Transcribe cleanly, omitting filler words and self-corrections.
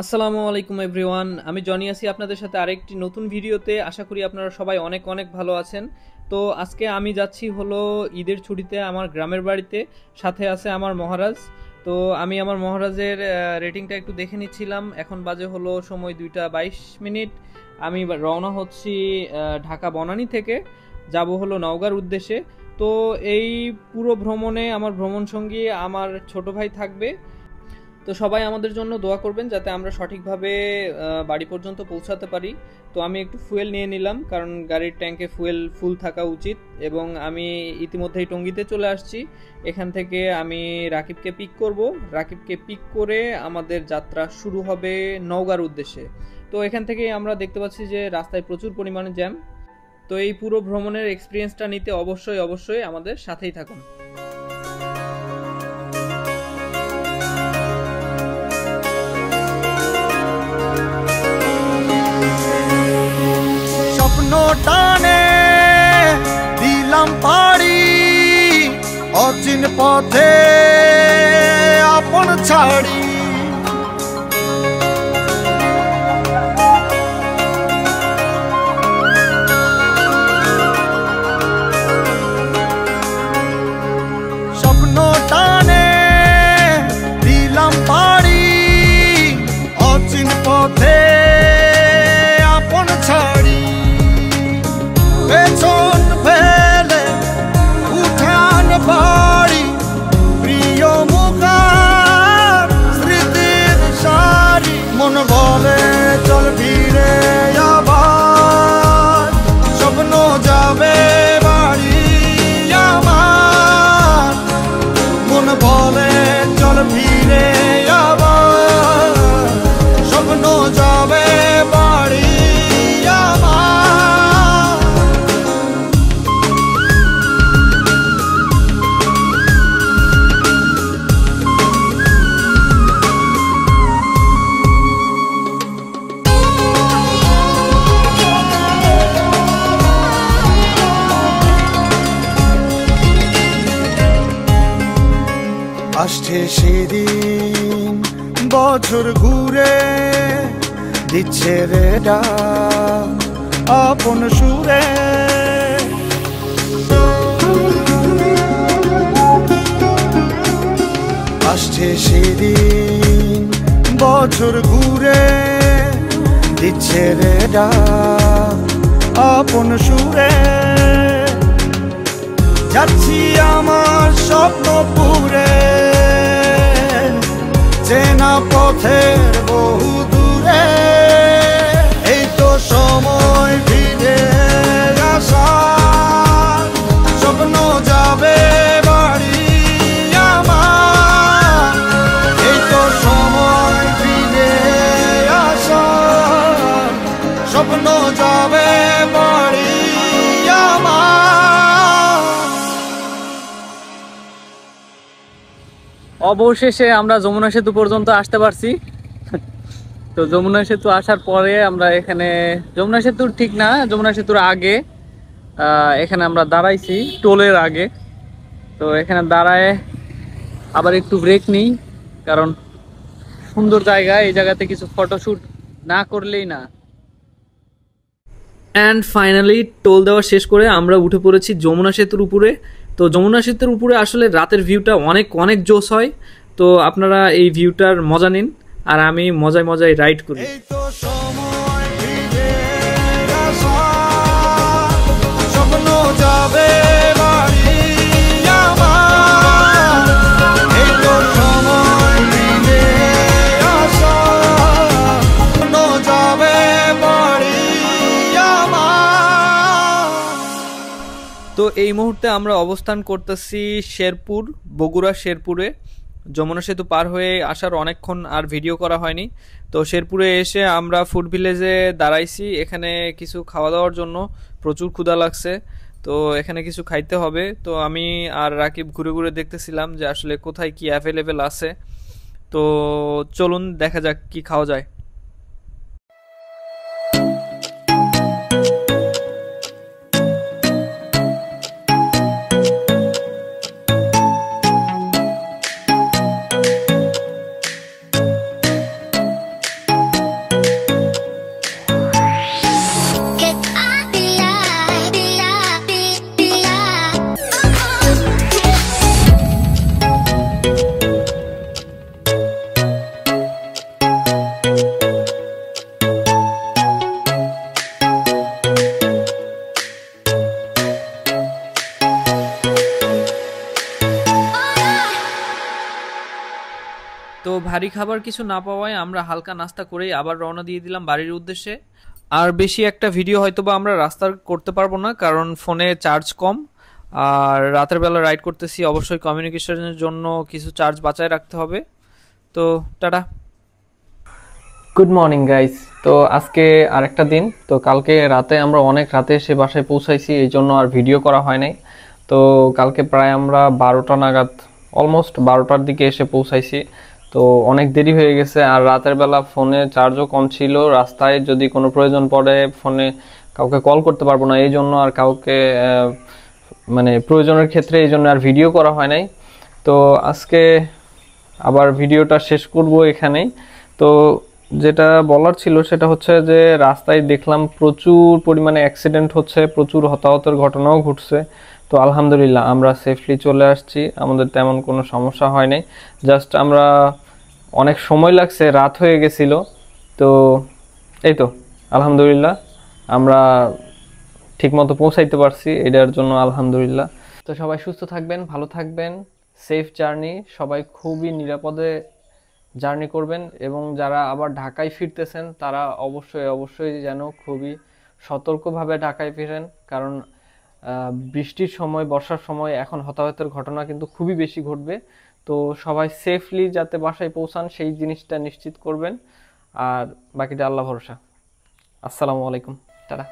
আসসালামু আলাইকুম এভরিওয়ান, আমি জনি আছি আপনাদের সাথে আরেকটি নতুন ভিডিওতে। আশা করি আপনারা সবাই অনেক অনেক ভালো আছেন। তো আজকে আমি যাচ্ছি হলো ঈদের ছুটিতে আমার গ্রামের বাড়িতে, সাথে আছে আমার মহারাজ। তো আমি আমার মহারাজের রেটিংটা একটু দেখে নিচ্ছিলাম। এখন বাজে হলো সময় 2টা 22 মিনিট। আমি রওনা হচ্ছি ঢাকা বনানী থেকে, যাব হলো নওগাঁর উদ্দেশ্যে। তো এই পুরো ভ্রমণে আমার ভ্রমণ সঙ্গী আমার ছোট ভাই থাকবে। তো সবাই আমাদের জন্য দোয়া করবেন যাতে আমরা সঠিকভাবে বাড়ি পর্যন্ত পৌঁছাতে পারি। তো আমি একটু ফুয়েল নিয়ে নিলাম, কারণ গাড়ির ট্যাঙ্কে ফুয়েল ফুল থাকা উচিত। এবং আমি ইতিমধ্যেই টঙ্গীতে চলে আসছি। এখান থেকে আমি রাকিবকে পিক করব। রাকিবকে পিক করে আমাদের যাত্রা শুরু হবে নওগাঁর উদ্দেশ্যে। তো এখান থেকে আমরা দেখতে পাচ্ছি যে রাস্তায় প্রচুর পরিমাণে জ্যাম। তো এই পুরো ভ্রমণের এক্সপিরিয়েন্সটা নিতে অবশ্যই অবশ্যই আমাদের সাথেই থাকুন। স্বপ্ন টানে দিলাম পাড়ি, অচিন পথে আপন ছাড়ি। স্বপ্ন টানে দিলাম পাড়ি, অচিন পথে আপন ছাড়ি। পেছন ফেলে উঠান বাড়ি, প্রিয় মুখার স্মৃতির সারি। মন বলে চল ফিরে আবার, স্বপ্ন যাবে বাড়ি আমার। মন বলে চল ফিরে আবার, স্বপ্ন যাবে বাড়ি আমার। আসছে সেদিন বছর ঘুরে, দিচ্ছে রে ডাক আপন সুরে। আসছে সেদিন বছর ঘুরে, দিচ্ছে রে ডাক আপন সুরে। যাচ্ছি আমার স্বপ্ন পুরে, চেনা পথের বহু দূরে। এই তো সময় ফিরে আসার, স্বপ্ন যাবে বাড়ি আমার। এই তো সময় ফিরে আসার, স্বপ্ন যাবে বাড়ি আমার। অবশেষে আমরা যমুনা সেতু পর্যন্ত আসতে পারছি। তো যমুনা সেতু আসার পরে আমরা এখানে, যমুনা সেতুর ঠিক না, যমুনা সেতুর আগে এখানে আমরা দাঁড়াইছি টোলের আগে। তো এখানে দাঁড়ায় আবার একটু ব্রেক নিই, কারণ সুন্দর জায়গা, এই জায়গাতে কিছু ফটোশুট না করলেই না। অ্যান্ড ফাইনালি টোল দেওয়া শেষ করে আমরা উঠে পড়েছি যমুনা সেতুর উপরে। তো যমুনা সেতুর উপরে আসলে রাতের ভিউটা অনেক অনেক জোস হয়। তো আপনারা এই ভিউটার মজা নিন, আর আমি মজায় মজায় রাইড করি। এই তো সময় ফিরে আসার, স্বপ্ন যাবে বাড়ি আমার। এই তো সময় ফিরে আসার, স্বপ্ন যাবে বাড়ি আমার। তো এই মুহূর্তে আমরা অবস্থান করতেছি শেরপুর, বগুড়া শেরপুরে। যমুনা সেতু পার হয়ে আসার অনেকক্ষণ আর ভিডিও করা হয়নি। তো শেরপুরে এসে আমরা ফুড ভিলেজে দাঁড়াইছি, এখানে কিছু খাওয়া দাওয়ার জন্য। প্রচুর ক্ষুধা লাগছে, তো এখানে কিছু খাইতে হবে। তো আমি আর রাকিব ঘুরে ঘুরে দেখতেছিলাম যে আসলে কোথায় কি অ্যাভেলেবেল আছে। তো চলুন দেখা যাক কি খাওয়া যায়। ভারী খাবার কিছু না পাওয়ায় আমরা হালকা নাস্তা করেই আবার রওনা দিয়ে দিলাম বাড়ির উদ্দেশ্যে। আর বেশি একটা ভিডিও হয়তোবা আমরা রাস্তার করতে পারবো না, কারণ ফোনে চার্জ কম। আর রাতের বেলা রাইড করতেছি, অবশ্যই কমিউনিকেশনের জন্য কিছু চার্জ বাঁচায় রাখতে হবে। তো টাটা। Good morning guys. তো আজকে আরেকটা দিন। তো কালকে রাতে আমরা অনেক রাতে এসে বাসায় পৌঁছাইছি, এই জন্য আর ভিডিও করা হয় নাই। তো কালকে প্রায় আমরা 12টা নাগাদ, অলমোস্ট 12টার দিকে এসে পৌঁছাইছি। তো অনেক দেরি হয়ে গেছে, আর রাতের বেলা ফোনে চার্জও কম ছিল। রাস্তায় যদি কোনো প্রয়োজন পড়ে ফোনে কাউকে কল করতে পারবো না, এই জন্য আর কাউকে মানে প্রয়োজনের ক্ষেত্রে এই জন্য আর ভিডিও করা হয় নাই। তো আজকে আবার ভিডিওটা শেষ করব এখানেই। তো যেটা বলার ছিল সেটা হচ্ছে যে রাস্তায় দেখলাম প্রচুর পরিমাণে অ্যাক্সিডেন্ট হচ্ছে, প্রচুর হতাহতের ঘটনাও ঘটছে। তো আলহামদুলিল্লাহ আমরা সেফলি চলে আসছি, আমাদের তেমন কোনো সমস্যা হয় নাই। জাস্ট আমরা অনেক সময় লাগছে, রাত হয়ে গেছিল। তো এই তো আলহামদুলিল্লাহ আমরা ঠিকমতো পৌঁছাইতে পারছি, এটার জন্য আলহামদুলিল্লাহ। তো সবাই সুস্থ থাকবেন, ভালো থাকবেন, সেফ জার্নি, সবাই খুবই নিরাপদে জার্নি করবেন। এবং যারা আবার ঢাকায় ফিরতেছেন তারা অবশ্যই অবশ্যই যেন খুবই সতর্কভাবে ঢাকায় ফিরেন, কারণ বৃষ্টির সময়, বর্ষার সময় এখন হতাহতের ঘটনা কিন্তু খুবই বেশি ঘটবে। তো সবাই সেফলি যাতে বাসায় পৌঁছান সেই জিনিসটা নিশ্চিত করবেন। আর বাকিটা আল্লাহ ভরসা। আসসালামু আলাইকুম, টাটা।